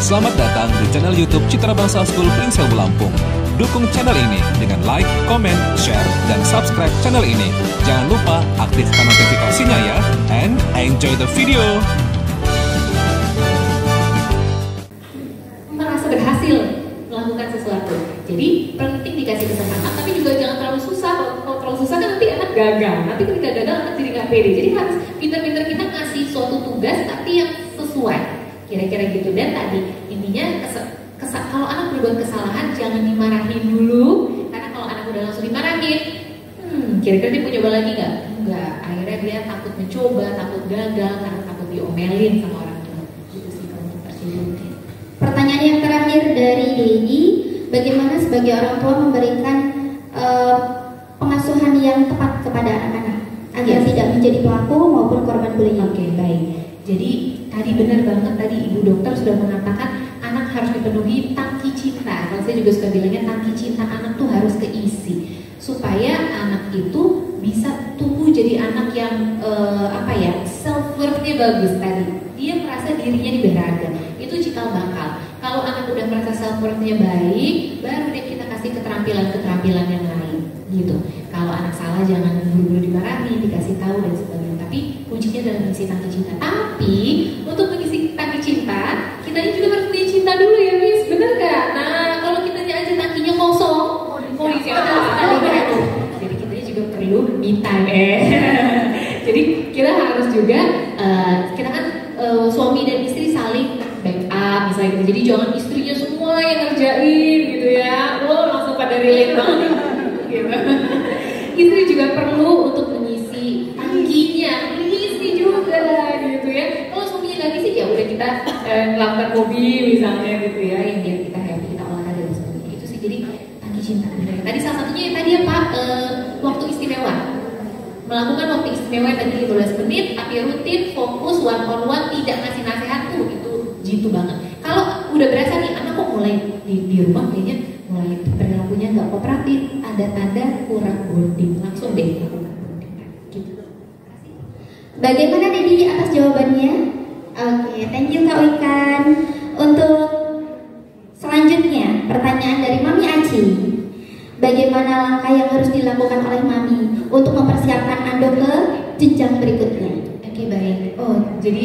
Selamat datang di channel YouTube Citra Bangsa School Prince Ilmu Lampung. Dukung channel ini dengan like, comment, share, dan subscribe channel ini. Jangan lupa aktifkan notifikasinya ya, and enjoy the video. Merasa berhasil melakukan sesuatu. Jadi penting dikasih kesempatan, tapi juga jangan terlalu susah. Kalau terlalu susah kan nanti anak gagal. Nanti ketika gagal anak jadi nggak pede. Jadi harus pintar-pintar kita ngasih suatu tugas tapi yang sesuai. Kira-kira gitu. Dan tadi intinya kalau anak berbuat kesalahan jangan dimarahin dulu, karena kalau anak udah langsung dimarahin, kira-kira dia mau coba lagi nggak? Enggak. Akhirnya dia takut mencoba, takut gagal karena takut diomelin sama orang tua. Gitu sih kalau untuk percaya. Pertanyaan yang terakhir dari Dedi, bagaimana sebagai orang tua memberikan pengasuhan yang tepat kepada anak-anak agar tidak menjadi pelaku maupun korban bullying? Oke, baik. Jadi tadi benar banget, tadi Ibu Dokter sudah mengatakan anak harus dipenuhi tangki cinta. Kalau saya juga suka bilangnya tangki cinta anak tuh harus keisi supaya anak itu bisa tumbuh jadi anak yang self worth-nya bagus tadi. Dia merasa dirinya berharga. Itu cikal bakal. Kalau anak udah merasa self worth-nya baik, baru deh kita kasih keterampilan-keterampilan yang lain gitu. Kalau anak salah jangan buru-buru dimarahi, dikasih tahu dan sebagainya. Tapi kuncinya dalam mengisi tangki cinta. Tapi untuk mengisi tangki cinta, kitanya juga harus punya cinta dulu ya, Miss. Bener gak? Nah, kalau kitanya aja tangkinya kosong, mau isi apa? Jadi kitanya juga perlu me time. Jadi kita harus juga kita kan suami dan istri saling backup misalnya gitu. Jadi jangan istrinya semua yang ngerjain gitu ya. Langsung pada relate banget gitu. Istri juga perlu untuk mengisi tangkinya, mengisi juga gitu ya. Kalau suaminya nggak ngisi ya udah kita melakukan hobi misalnya gitu ya, yang biar kita happy, kita olahraga dan sebagainya. Itu sih jadi tangki cinta. Tadi salah satunya yang tadi apa? Waktu istimewa. Melakukan waktu istimewa tadi 15 menit, tapi rutin, fokus, one on one, tidak ngasih nasihat tuh, itu jitu banget. Kalau udah berasa nih anak kok mulai di rumah kayaknya mulai perilakunya nggak kooperatif, tanda-tanda kurang bonding, langsung deh lakukan bonding. Gitu. Bagaimana Dedi atas jawabannya? Oke, thank you Kak Wikan. Untuk selanjutnya pertanyaan dari Mami Aci. Bagaimana langkah yang harus dilakukan oleh Mami untuk mempersiapkan Ando ke jenjang berikutnya? Oke, baik. Jadi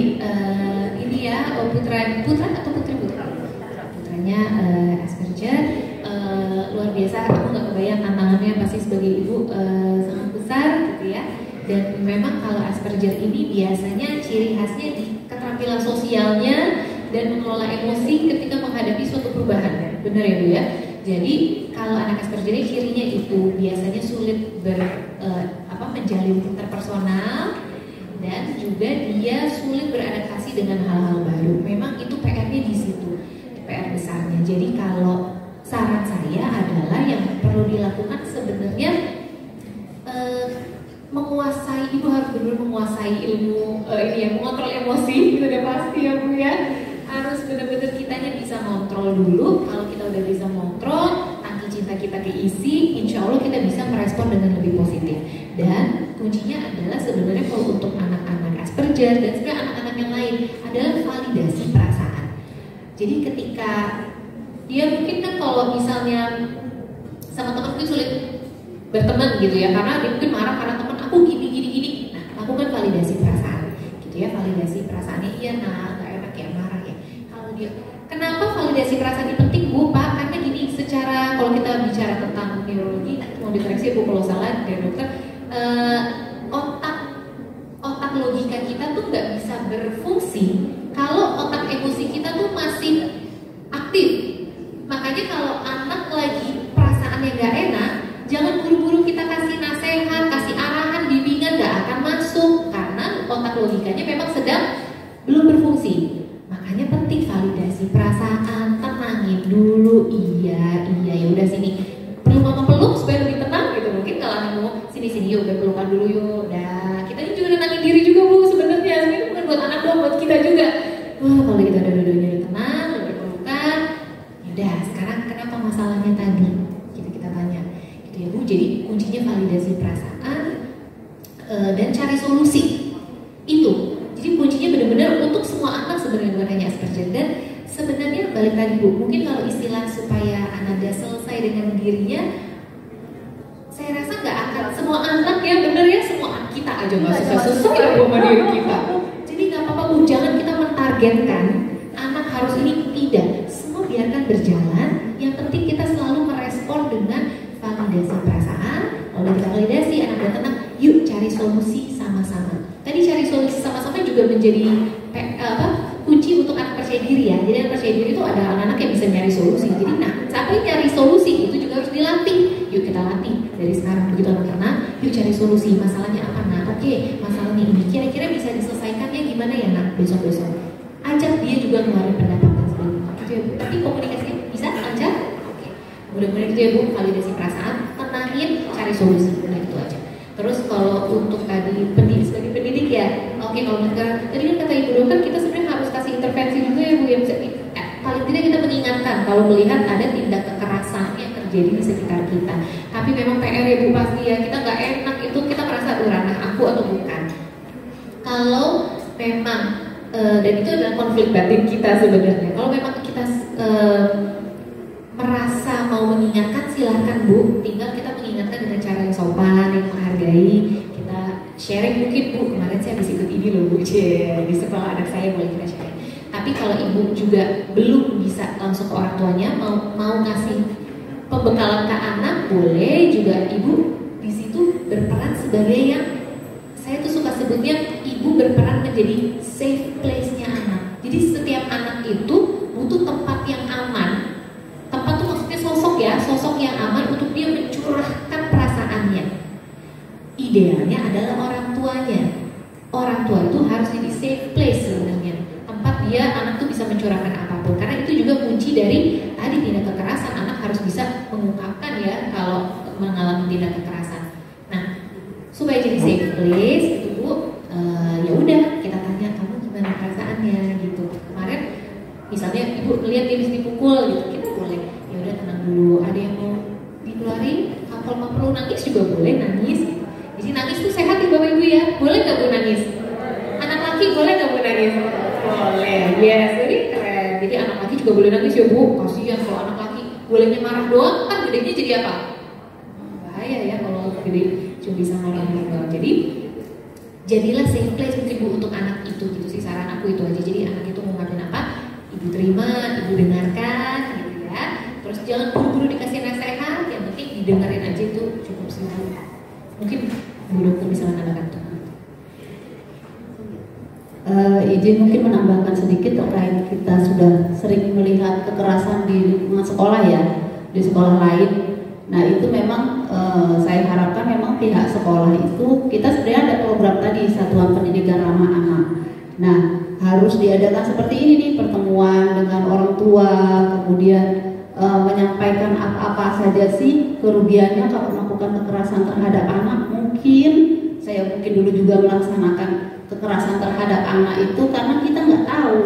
ini ya, putra atau putranya Asperger. Luar biasa, aku nggak kebayang tantangannya pasti sebagai ibu sangat besar gitu ya. Dan memang kalau Asperger ini biasanya ciri khasnya di keterampilan sosialnya dan mengelola emosi ketika menghadapi suatu perubahan. Benar ya Bu ya? Jadi kalau anak Asperger ini cirinya itu biasanya sulit menjalin interpersonal dan juga dia sulit beradaptasi dengan hal-hal baru. Memang itu PR-nya di situ, PR besarnya. Jadi kalau saran saya adalah yang perlu dilakukan sebenarnya menguasai, ibu harus benar-benar menguasai ilmu mengontrol emosi, itu udah pasti ya Bu ya. Harus benar-benar kitanya bisa ngontrol dulu. Kalau kita udah bisa ngontrol, tangki cinta kita keisi, insya Allah kita bisa merespon dengan lebih positif. Dan kuncinya adalah sebenarnya kalau untuk anak-anak Asperger dan sebenarnya anak-anak yang lain adalah validasi perasaan. Jadi ketika dia mungkin kan kalau misalnya sama teman itu sulit berteman gitu ya, karena dia mungkin marah karena teman aku gini. Nah, lakukan validasi perasaan gitu ya, validasi perasaannya iya nggak enak ya, marah ya. Kalau dia, kenapa validasi perasaan ini penting Bu? Pak, karena gini, secara kalau kita bicara tentang neurologi, mau dikoreksi Bu kalau salah dari dokter, otak logika kita tuh nggak bisa berfungsi kalau otak emosi kita tuh masih aktif. Makanya kalau anak lagi perasaannya nggak enak, jangan buru-buru kita kasih nasihat, kasih arahan, bimbingan, nggak akan masuk karena otak logikanya memang sedang belum berfungsi. Makanya penting validasi perasaan, tenangin dulu, iya ya udah sini, perlu mama peluk supaya lebih tenang gitu. Mungkin kalau anak mau sini yuk, pelukan dulu yuk. Dah, kita ini juga nenangin diri juga Bu sebenarnya. Ini bukan buat anak doang, buat kita juga. Kalau kita udah dua-duanya udah tenang, udah pelukan, udah sekarang kenapa masalah sebenarnya balik lagi Bu, mungkin kalau istilah supaya Ananda selesai dengan dirinya, saya rasa nggak akan semua anak ya, bener ya, semua anak kita aja nggak susah-susah ya sama diri kita. Jadi nggak apa-apa Bu, jangan kita mentargetkan anak harus ini, tidak. Semua biarkan berjalan. Yang penting kita selalu merespon dengan validasi perasaan. Lalu kita validasi, anak udah tenang, yuk cari solusi sama-sama. Tadi cari solusi sama-sama juga menjadi kunci untuk anak percaya diri ya. Jadi anak percaya diri itu ada anak-anak yang bisa nyari solusi. Jadi sampai nyari solusi itu juga harus dilatih. Yuk kita latih dari sekarang, begitu anak tenang, yuk cari solusi. Masalahnya apa nak? Oke, masalahnya ini. Kira-kira bisa diselesaikannya gimana ya nak? Besok-besok. Ajak dia juga ngeluarin pendapat dan sebagainya. Gitu ya Bu. Tapi komunikasinya bisa ajak. Oke. Mudah-mudahan gitu ya Bu. Validasi perasaan, tenangin, cari solusi. Udah gitu aja. Terus kalau untuk tadi sebagai pendidik ya, oke, kalau tadi kan kata Ibu Dokter kita sebenarnya harus kasih intervensi juga ya Bu, yang bisa paling tidak kita mengingatkan kalau melihat ada tindak kekerasan yang terjadi di sekitar kita. Tapi memang PR ya Bu pasti ya, kita nggak enak itu, kita merasa ranah aku atau bukan. Kalau memang dan itu adalah konflik batin kita sebenarnya. Kalau memang kita merasa mau mengingatkan, silahkan Bu, tinggal kita mengingatkan dengan cara yang sopan, yang menghargai. Kita sharing mungkin Bu, kemarin saya habis ikut ini loh Bu, di sekolah anak saya, boleh kita sharing. Tapi kalau Ibu juga belum bisa langsung ke orang tuanya, mau ngasih pembekalan ke anak, boleh juga Ibu di situ berperan sebagai yang saya tuh suka sebutnya, Ibu berperan menjadi safe place-nya anak. Jadi setiap anak itu butuh tempat yang aman. Tempat itu maksudnya sosok ya, sosok yang aman untuk dia mencurahkan perasaannya. Idealnya adalah orang tuanya. Orang tua itu harus jadi safe place sebenarnya. Tempat dia, anak tuh bisa mencurahkan apapun. Karena itu juga kunci dari tadi tindak kekerasan. Anak harus bisa mengungkapkan ya kalau mengalami tindak kekerasan. Nah, supaya jadi safe place itu Bu, ya udah kita tanya kamu gimana perasaannya gitu. Kemarin misalnya Ibu lihat dia bisa dipukul gitu, kita boleh ya udah tenang dulu. Ada yang mau dikeluarin, kalau mau perlu nangis juga boleh nangis. Di sini nangis tuh sehat ya Bapak Ibu ya, boleh nggak Bu nangis? Anak laki boleh nggak Bu nangis? Boleh, yes, jadi keren. Jadi anak laki juga boleh nangis ya Bu. Kasihan kalau anak laki bolehnya marah doang, kan gedenya jadi apa? Bahaya ya kalau gede cuma bisa marah doang. Jadi jadilah safe place mungkin Bu untuk anak itu gitu sih, saran aku itu aja. Jadi anak itu mau ngomongin apa, Ibu terima, Ibu dengarkan gitu ya. Terus jangan buru-buru dikasih nasihat, yang penting didengarin aja itu cukup sih Bu. Mungkin Bu Dokter bisa menambahkan tuh. Izin mungkin menambahkan sedikit terkait kita sudah sering melihat kekerasan di lingkungan sekolah ya, di sekolah lain. Nah itu memang saya harapkan memang pihak sekolah itu, kita sebenarnya ada program tadi Satuan Pendidikan Ramah Anak. Nah harus diadakan seperti ini nih, pertemuan dengan orang tua, kemudian menyampaikan apa-apa saja sih kerugiannya kalau melakukan kekerasan terhadap anak. Mungkin saya dulu juga melaksanakan kekerasan terhadap anak itu karena kita nggak tahu.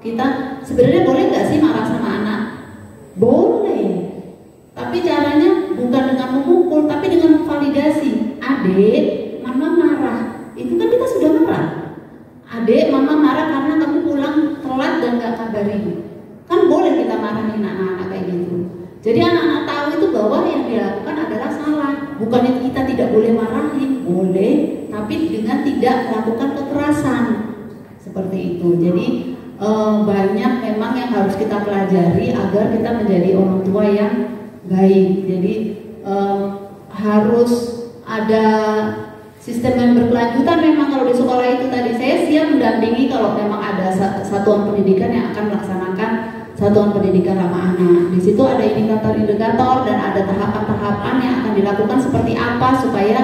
Kita sebenarnya boleh nggak sih marah sama anak? Boleh. Tapi caranya bukan dengan memukul, tapi dengan memvalidasi. Adek, mama marah. Itu kan kita sudah marah. Adek, mama marah karena kamu pulang telat dan gak kabarin. Kan boleh kita marahin anak-anak kayak gitu. Jadi anak-anak tahu itu bahwa yang dilakukan adalah salah. Bukannya kita tidak boleh marahin, boleh, tapi dengan tidak melakukan kekerasan. Seperti itu. Jadi banyak memang yang harus kita pelajari agar kita menjadi orang tua yang baik. Jadi harus ada sistem yang berkelanjutan. Memang kalau di sekolah itu tadi saya siap mendampingi kalau memang ada satuan pendidikan yang akan melaksanakan Satuan Pendidikan Ramah Anak. Di situ ada indikator-indikator dan ada tahapan-tahapan yang akan dilakukan seperti apa supaya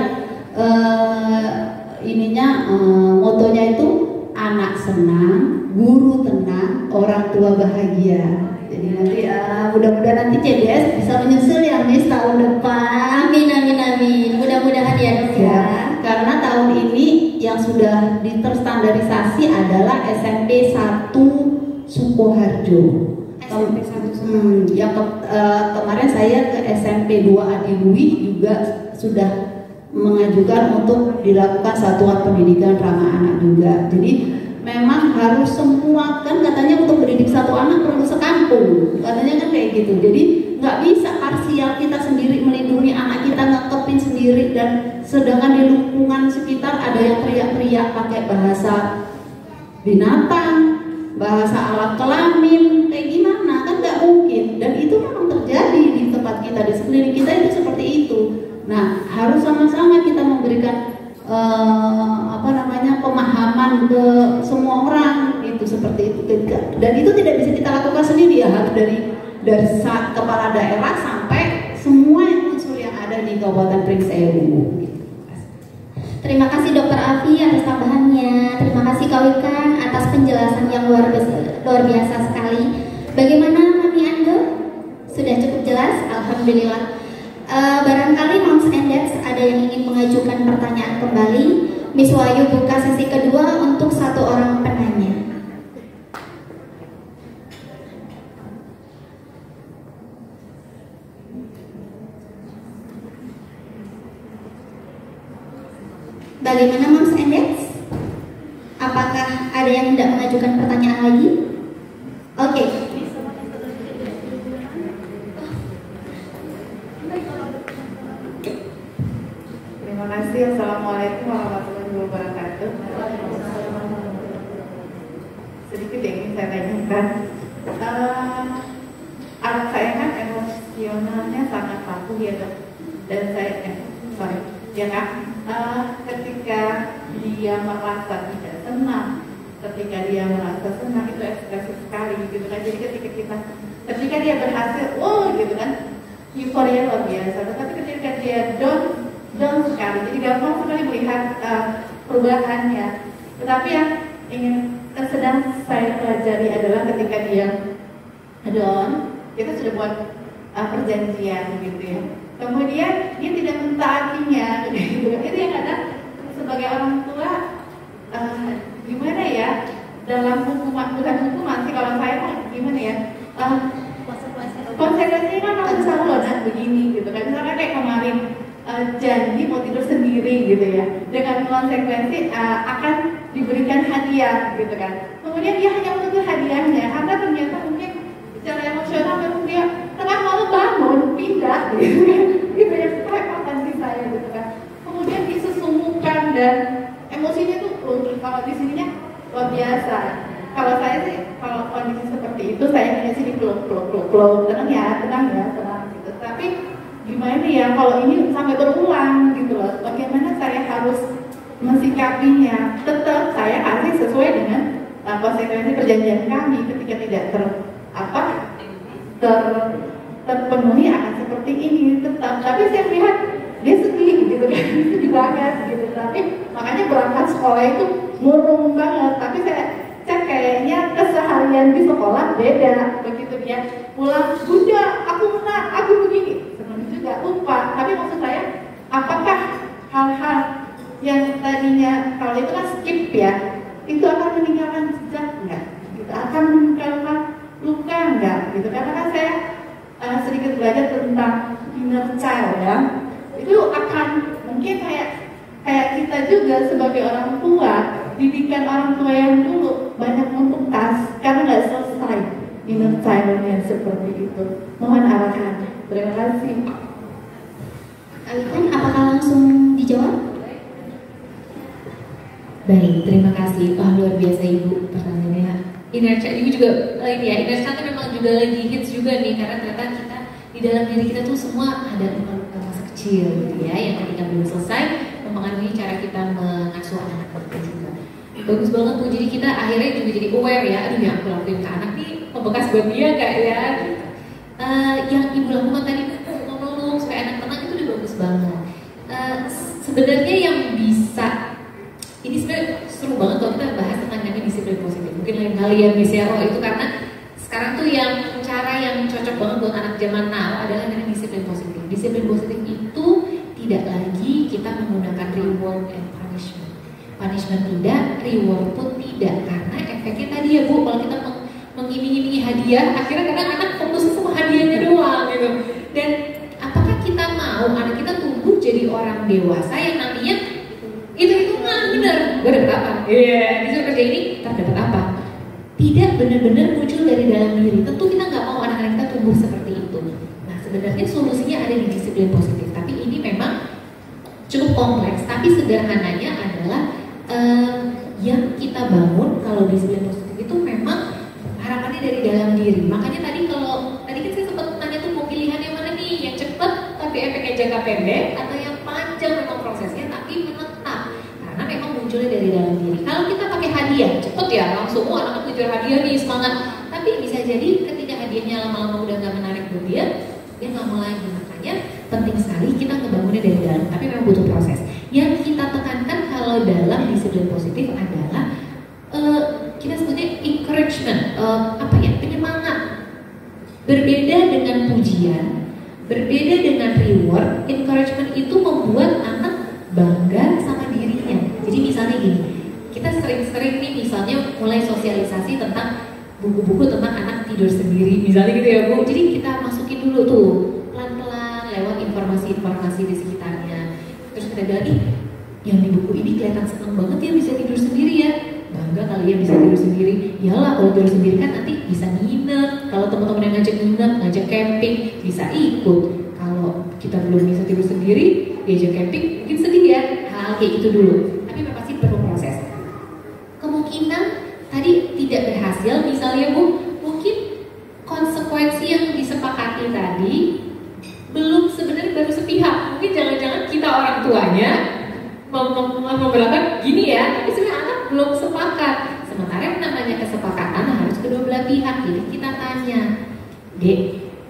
motonya itu anak senang, guru tenang, orang tua bahagia. Jadi nanti mudah-mudahan nanti CDS bisa menyusul ya Miss tahun depan. Amin amin amin. Mudah-mudahan ya Dok ya. Karena tahun ini yang sudah terstandarisasi adalah SMP 1 Sukoharjo. Kemarin saya ke SMP 2 Adilui juga sudah mengajukan untuk dilakukan Satuan Pendidikan Ramah Anak juga. Jadi memang harus semua, kan katanya untuk mendidik satu anak itu. Jadi nggak bisa parsial kita sendiri melindungi anak kita, ngekepin sendiri, dan sedangkan di lingkungan sekitar ada yang teriak-teriak pakai bahasa binatang, bahasa alat kelamin, kayak gimana, kan nggak mungkin. Dan itu memang terjadi di tempat kita, di sekeliling kita itu seperti itu. Nah, harus sama-sama kita memberikan pemahaman ke semua orang itu seperti itu. Dan itu tidak bisa kita lakukan sendiri ya, harus dari kepala daerah sampai semua unsur yang ada di Kabupaten Pringsewu. Terima kasih Dokter Afi atas tambahannya. Terima kasih Kak Wikan atas penjelasan yang luar biasa sekali. Bagaimana Mami Ando? Sudah cukup jelas? Alhamdulillah. Barangkali Moms and Dads ada yang ingin mengajukan pertanyaan kembali. Miss Wahyu buka sesi kedua untuk 1 orang penanya. Bagaimana Moms and Dads? Apakah ada yang tidak mengajukan pertanyaan lagi? Oke. Terima kasih. Assalamualaikum warahmatullahi wabarakatuh. Sedikit yang ingin saya tanyakan. Anak saya kan emosionalnya sangat kaku ya dok. Dan saya, ya kan, ketika dia merasa tidak senang, ketika dia merasa senang itu ekspresif sekali gitu kan. Jadi ketika dia berhasil, gitu kan, euforia luar biasa. Tetapi ketika dia down sekali, jadi gampang sekali melihat perubahannya. Tetapi yang sedang saya pelajari adalah ketika dia down, kita sudah buat perjanjian gitu ya. Kemudian dia tidak mentaatinya, gitu. Itu yang kadang sebagai orang tua gimana ya, dalam hukuman, bukan hukuman sih kalau saya mah gimana ya, konsekuensinya kan harus selalu loh begini gitu kan. Misalkan kayak kemarin janji mau tidur sendiri gitu ya, dengan konsekuensi akan diberikan hadiah gitu kan. Kemudian dia hanya menuntut hadiahnya karena ternyata mungkin secara emosional memang dia tengah malam bangun pindah gitu kan. Itu yang kerepotan di saya gitu kan. Kemudian disesungguhkan dan emosinya tuh kalau di sininya luar biasa. Kalau saya sih, kalau kondisi seperti itu saya hanya sini peluk, tenang ya gitu. Tapi gimana ya kalau ini sampai berulang gitu loh, bagaimana saya harus mensikapinya? Tetap saya kasih sesuai dengan konsekuensi perjanjian kami. Ketika tidak terpenuhi akan seperti ini tetap. Tapi saya lihat dia sedih gitu kan, sedih banget gitu. Tapi makanya berangkat sekolah itu murung banget. Tapi saya cek kayaknya keseharian di sekolah beda. Begitu dia pulang, bunda aku menang, aku begini, juga lupa. Tapi maksud saya, apakah hal-hal yang tadinya kalau itu kan skip ya, itu akan meninggalkan jejak enggak? Gitu, akan meninggalkan luka enggak? Gitu. Karena kan saya sedikit belajar tentang inner child ya. Itu akan mungkin kayak kita juga sebagai orang tua, didikan orang tua yang dulu banyak membekas karena nggak selesai inner child-nya seperti itu. Mohon arahan. Terima kasih. Alifan, apakah langsung dijawab? Baik, terima kasih. Wah, luar biasa Ibu pertanyaannya. Inner child Ibu juga ini ya, inner child memang juga lagi hits juga nih, karena ternyata kita di dalam diri kita tuh semua ada luka masa kecil gitu ya, yang ketika belum selesai mempengaruhi cara kita mengasuh anak kita juga. Bagus banget tuh, jadi kita akhirnya juga jadi aware ya, aduh yang aku lakuin ke anak nih pembekas buat dia gak ya? Yang Ibu lakukan tadi ngomong supaya anak tenang itu udah bagus banget. Sebenarnya yang bisa, ini sebenarnya seru banget kalau kita bahas tentang namanya disiplin positif. Mungkin lain kali ya Miss Yaro itu, karena sekarang tuh yang cara yang cocok banget buat anak zaman now adalah namanya disiplin positif. Disiplin positif itu tidak lagi kita menggunakan reward and punishment. Punishment tidak, reward pun tidak, karena efeknya tadi ya Bu, kalau kita mengiming-imingi hadiah, akhirnya kadang anak fokusnya sama hadiahnya doang gitu. Dan apakah kita mau anak kita tumbuh jadi orang dewasa yang nantinya hitung-hitungan bener, gue dapet apa? Disuruh kerja ini, ntar dapet apa? Tidak benar-benar muncul dari dalam diri. Tentu kita nggak mau anak-anak kita tumbuh seperti itu. sebenarnya solusinya ada di disiplin positif, tapi ini memang cukup kompleks. Tapi sederhananya adalah yang kita bangun kalau disiplin positif itu memang harapannya dari dalam diri. Makanya tadi kan saya sempat tanya tuh mau pilihan yang mana nih, yang cepat tapi efeknya jangka pendek, atau yang panjang memang prosesnya tapi menetap, karena memang munculnya dari dalam diri. Kalau kita pakai hadiah cepet ya, langsung anak kejar hadiah nih, semangat, tapi bisa jadi ketika hadiahnya lama-lama udah nggak menarik buat dia nggak mau lagi. Makanya penting sekali kita ngebangunnya dari dalam, tapi memang butuh proses. Yang kita tekankan kalau dalam disiplin positif adalah kita sebutnya encouragement, penyemangat. Berbeda dengan pujian, berbeda dengan reward, encouragement itu membuat anak bangga sama dirinya. Jadi misalnya gini, kita sering-sering nih misalnya mulai sosialisasi tentang buku-buku tentang anak tidur sendiri, misalnya gitu ya Bu. Jadi kita masukin dulu tuh pelan-pelan lewat informasi-informasi di sekitarnya. Terus kita bilang, yang di buku ini kelihatan senang banget ya bisa tidur sendiri ya. Bangga kali ya bisa tidur sendiri. Iyalah, kalau tidur sendiri kan nanti bisa nginep. Kalau teman-teman yang ngajak nginep, ngajak camping, bisa ikut. Kalau kita belum bisa tidur sendiri, diajak camping mungkin sedih ya. Hal kayak gitu dulu. Tapi pasti perlu proses. Kemungkinan tadi tidak berhasil, misalnya Bu, mungkin konsekuensi yang disepakati tadi belum sebenarnya baru sepihak. Mungkin jangan-jangan kita orang tuanya memperlakukan gini ya, tapi sebenarnya anak belum sepakat. Sementara yang namanya kesepakatan harus kedua belah pihak. Jadi kita tanya, Dek,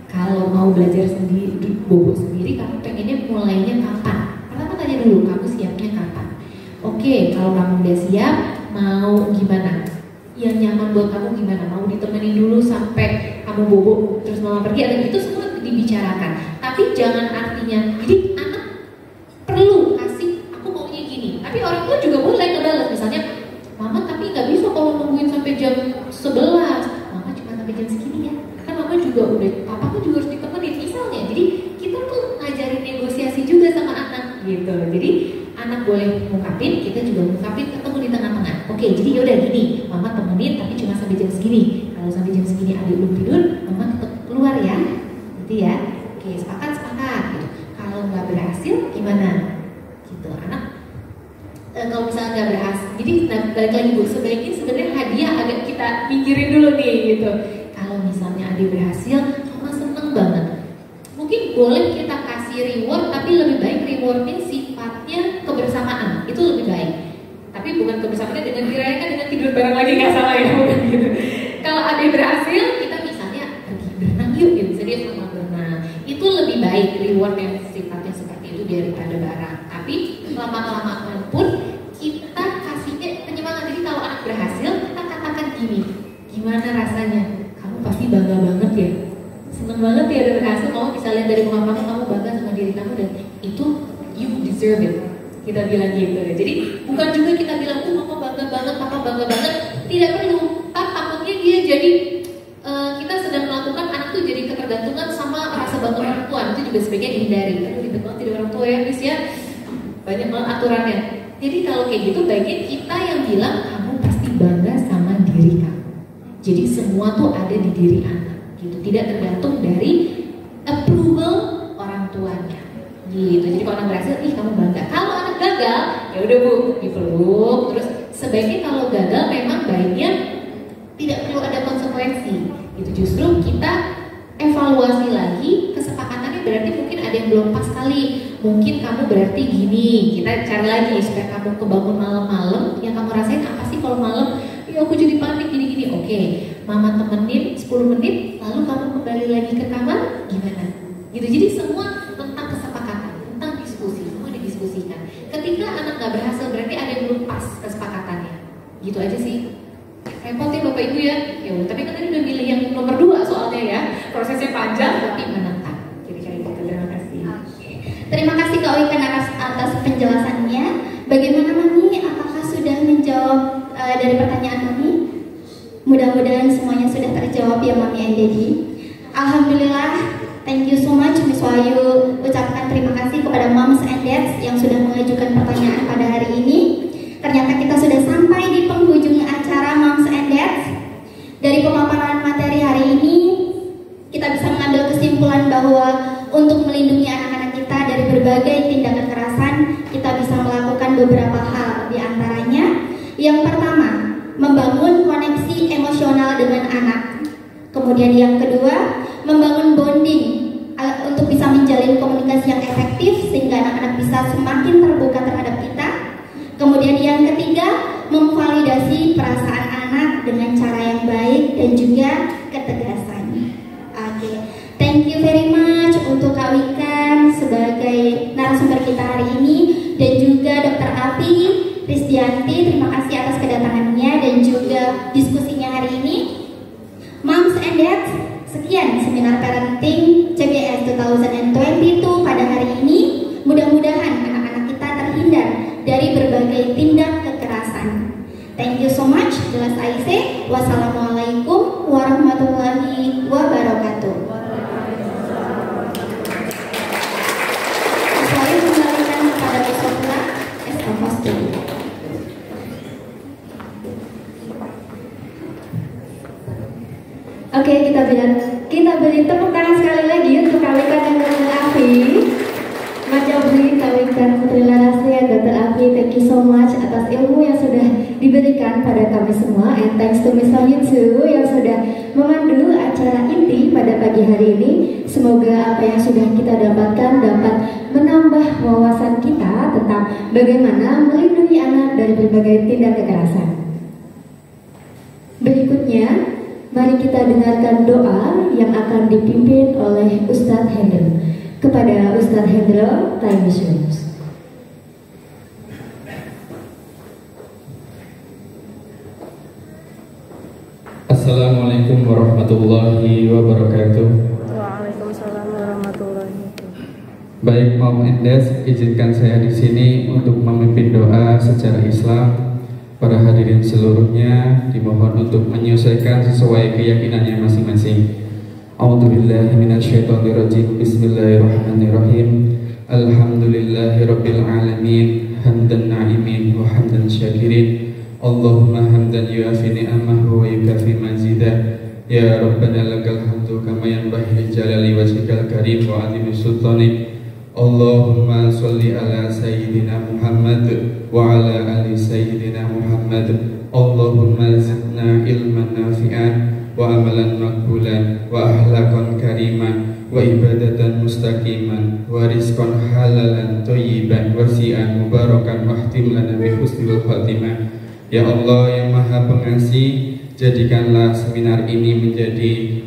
kalau mau belajar sendiri, bobo sendiri, kamu pengennya mulainya kapan? Pertama tanya dulu, kamu siapnya kapan? Oke, kalau kamu udah siap, mau gimana? Yang nyaman buat kamu gimana? Mau ditemenin dulu sampai kamu bobo terus mama pergi, atau itu semua dibicarakan. Tapi jangan artinya, jadi anak perlu kasih, aku maunya gini. Tapi orang tua juga boleh ngebalas, misalnya, Mama tapi nggak bisa kalau nungguin sampai jam 11. Mama cuma sampai jam segini ya. Kan Mama juga udah, Papa kan juga harus ditemenin misalnya. Jadi kita tuh ngajarin negosiasi juga sama anak gitu. Jadi anak boleh ngungkapin, kita juga ngungkapin, ketemu di tengah-tengah. Oke, jadi yaudah gini, Mama temenin tapi cuma sampai jam segini. Kalau sampai jam segini adik belum tidur, Mama tetap keluar ya, gitu ya. Oke, sepakat gitu. Kalau nggak berhasil gimana? Gitu, anak. Kalau misalnya nggak berhasil, jadi balik lagi Bu, sebenarnya hadiah agak kita pikirin dulu nih gitu. Kalau misalnya adik berhasil, Mama seneng banget. Mungkin boleh kita kasih reward, tapi lebih baik rewardnya sifatnya kebersamaan, itu lebih baik. Tapi bukan kebersamaannya dengan dirayakan dengan tidur bareng lagi, nggak salah ya bukan gitu. Kalau adik berhasil, kita misalnya pergi berenang yuk, gitu, jadi sama berenang. Itu lebih baik reward yang sifatnya seperti itu daripada barang. Tapi lama-kelamaan pun kita kasihnya penyemangat. Jadi kalau anak berhasil, kita katakan gini, gimana rasanya? Kamu pasti bangga banget ya, seneng banget ya udah berhasil. Kamu bisa lihat dari muka kamu bangga sama diri kamu, dan itu you deserve it. Kita bilang gitu. Jadi bukan juga kita bilang, mama bangga banget, papa bangga banget. Tidak perlu. Takutnya dia jadi kita sedang melakukan anak tuh jadi ketergantungan sama rasa bangga orang tua. Itu juga sebaiknya dihindari. Aduh, ribet banget jadi orang tua ya, Miss ya. Banyak banget aturannya. Jadi kalau kayak gitu, baiknya kita yang bilang kamu pasti bangga sama diri kamu. Jadi semua tuh ada di diri anak, gitu. Tidak tergantung dari approval orang tuanya, gitu. Jadi kalau anak berhasil, kamu bangga. Kalau anak gagal, ya udah Bu, dipeluk. Terus sebaiknya kalau gagal memang baiknya tidak perlu ada konsekuensi. Itu justru kita evaluasi lagi kesepakatannya, berarti mungkin ada yang belum pas kali. Mungkin kamu berarti gini, kita cari lagi supaya kamu kebangun malam-malam. Yang kamu rasain apa sih kalau malam? Ya aku jadi panik gini-gini. Oke, mama temenin 10 menit, lalu kamu kembali lagi ke kamar, gimana? Gitu. Jadi semua tentang kesepakatan, tentang diskusi, semua didiskusikan. Ketika anak nggak berhasil, berarti ada yang belum pas kesepakatannya. Gitu aja sih. Repot ya Bapak Ibu ya. Ya, tapi kan tadi udah milih yang nomor 2 soalnya ya. Prosesnya panjang tapi menetap. Kira-kira gitu. Terima kasih. Terima kasih Kak Wikan atas penjelasannya. Bagaimana Mami? Apakah sudah menjawab dari pertanyaan Mami? Mudah-mudahan semuanya sudah terjawab ya Mami and Daddy. Alhamdulillah, thank you so much Miss Wahyu. Ucapkan terima kasih kepada Moms and Dads yang sudah mengajukan pertanyaan pada hari ini. Ternyata kita sudah sampai di penghujung acara Moms and Dads. Dari pemaparan materi hari ini, kita bisa mengambil kesimpulan bahwa untuk melindungi anak-anak kita dari berbagai tindak kekerasan, kita bisa melakukan beberapa hal. Di antaranya, yang pertama, membangun koneksi emosional dengan anak. Kemudian yang kedua, membangun bonding untuk bisa menjalin komunikasi yang efektif sehingga anak-anak bisa semakin terbuka terhadap kita. Kemudian yang ketiga, memvalidasi perasaan anak dengan cara yang baik dan juga ketegasan. Oke, thank you very much untuk Kak Wikan sebagai narasumber kita hari ini, dan juga Dr. Afi Risdianti, terima kasih atas kedatangannya dan juga diskusinya hari ini. Moms and Dads, sekian seminar parenting CBS 2022 pada hari ini. Mudah-mudahan anak-anak kita terhindar dari berbagai tindak kekerasan. Thank you so much. Jelas Aisyah. Wassalamualaikum warahmatullahi wabarakatuh. Saya kembalikan kepada Bu Sofra Estafasti. Oke, kita beri tepuk tangan sekali lagi untuk Kak Wikan dan Dr. Afi. Macam Kak Wikan, Putri Larasya, Dr. Afi, thank you so much atas ilmu yang sudah diberikan pada kami semua, and thanks to Mr. Yutsu yang sudah memandu acara inti pada pagi hari ini. Semoga apa yang sudah kita dapatkan dapat menambah wawasan kita tentang bagaimana melindungi anak dari berbagai tindak kekerasan. Berikutnya, mari kita dengarkan doa yang akan dipimpin oleh Ustadz Hendro. Kepada Ustadz Hendro, time is yours. Assalamualaikum warahmatullahi wabarakatuh. Waalaikumsalam warahmatullahi wabarakatuh. Baik, Mom and Dad, izinkan saya di sini untuk memimpin doa secara Islam. Para hadirin seluruhnya dimohon untuk menyesuaikan sesuai keyakinannya masing-masing. A'udzubillahi minasyaitonirrajim. Bismillahirrahmanirrahim. Alhamdulillahirabbil alamin, hamdan na'imin wa hamdan syakirin. Allahumma hamdan yuafi ni'amahu wa yukafi mazidah. Ya Rabbana lakal hamdu kama yanbaghi li jalali wajhikal karim wa 'azimi sultanik. Allahumma sholli ala sayyidina Muhammad wa ala ali sayyidina Muhammad. Allahumma zidna ilman nafi'an wa amalan makbulan wa ahlakon kariman wa ibadatan mustaqiman wa rizqan halalan thayyiban wasi'an mubarakan wahtim lana bi husnil khatimah. Ya Allah yang Maha Pengasih, jadikanlah seminar ini menjadi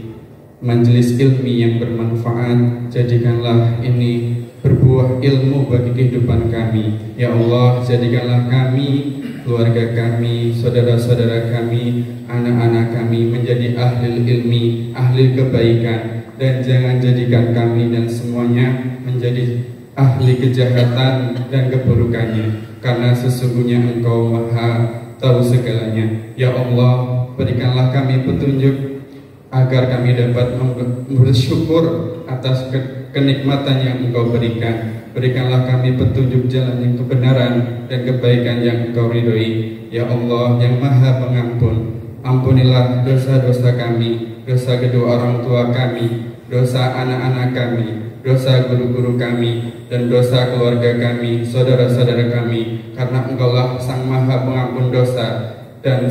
majelis ilmi yang bermanfaat. Jadikanlah ini berbuah ilmu bagi kehidupan kami. Ya Allah, jadikanlah kami, keluarga kami, saudara-saudara kami, anak-anak kami menjadi ahli ilmi, ahli kebaikan, dan jangan jadikan kami dan semuanya menjadi ahli kejahatan dan keburukannya, karena sesungguhnya Engkau Maha tahu segalanya. Ya Allah, berikanlah kami petunjuk agar kami dapat bersyukur atas kenikmatan yang Engkau berikan. Berikanlah kami petunjuk jalan yang kebenaran dan kebaikan yang Engkau ridhoi. Ya Allah yang Maha Pengampun, ampunilah dosa-dosa kami, dosa kedua orang tua kami, dosa anak-anak kami, dosa guru-guru kami, dan dosa keluarga kami, saudara-saudara kami, karena Engkaulah Sang Maha Pengampun dosa dan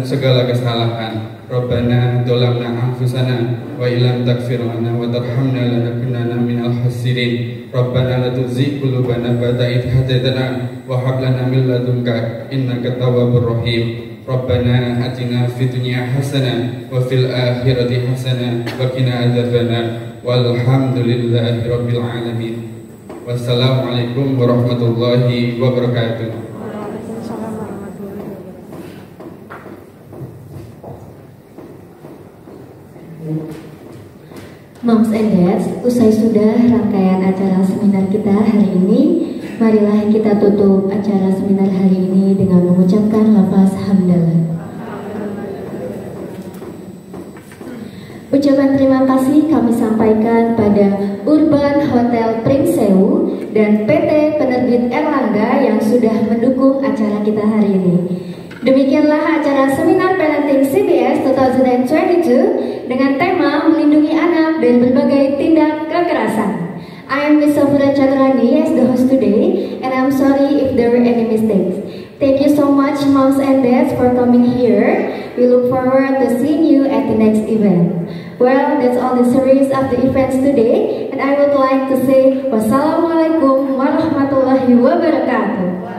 segala kesalahan. Rabbana dolamna anfusana wa ilam takfir lana wa tarhamna lanakunanna minal khasirin. Rabbana la tuzigh qulubana ba'da idh hadaitana wa hab lana min ladunka innaka tawwabur rahim. Rabbana atina fid dunya hasanah wa fil akhirati hasanah wa qina adzabannar. Walhamdulillahi rabbil alamin. Wassalamualaikum warahmatullahi wabarakatuh. Moms and Dads, usai sudah rangkaian acara seminar kita hari ini, marilah kita tutup acara seminar hari ini dengan mengucapkan lafaz hamdalah. Ucapan terima kasih kami sampaikan pada Urban Hotel Prinsewu dan PT Penerbit Erlangga yang sudah mendukung acara kita hari ini. Demikianlah acara seminar parenting CBS 2022 dengan tema melindungi anak dari berbagai tindak kekerasan. I am Miss Safura Chakrani as the host today, and I'm sorry if there were any mistakes. Thank you so much, moms and dads, for coming here. We look forward to seeing you at the next event. Well, that's all the series of the events today, and I would like to say wassalamualaikum warahmatullahi wabarakatuh.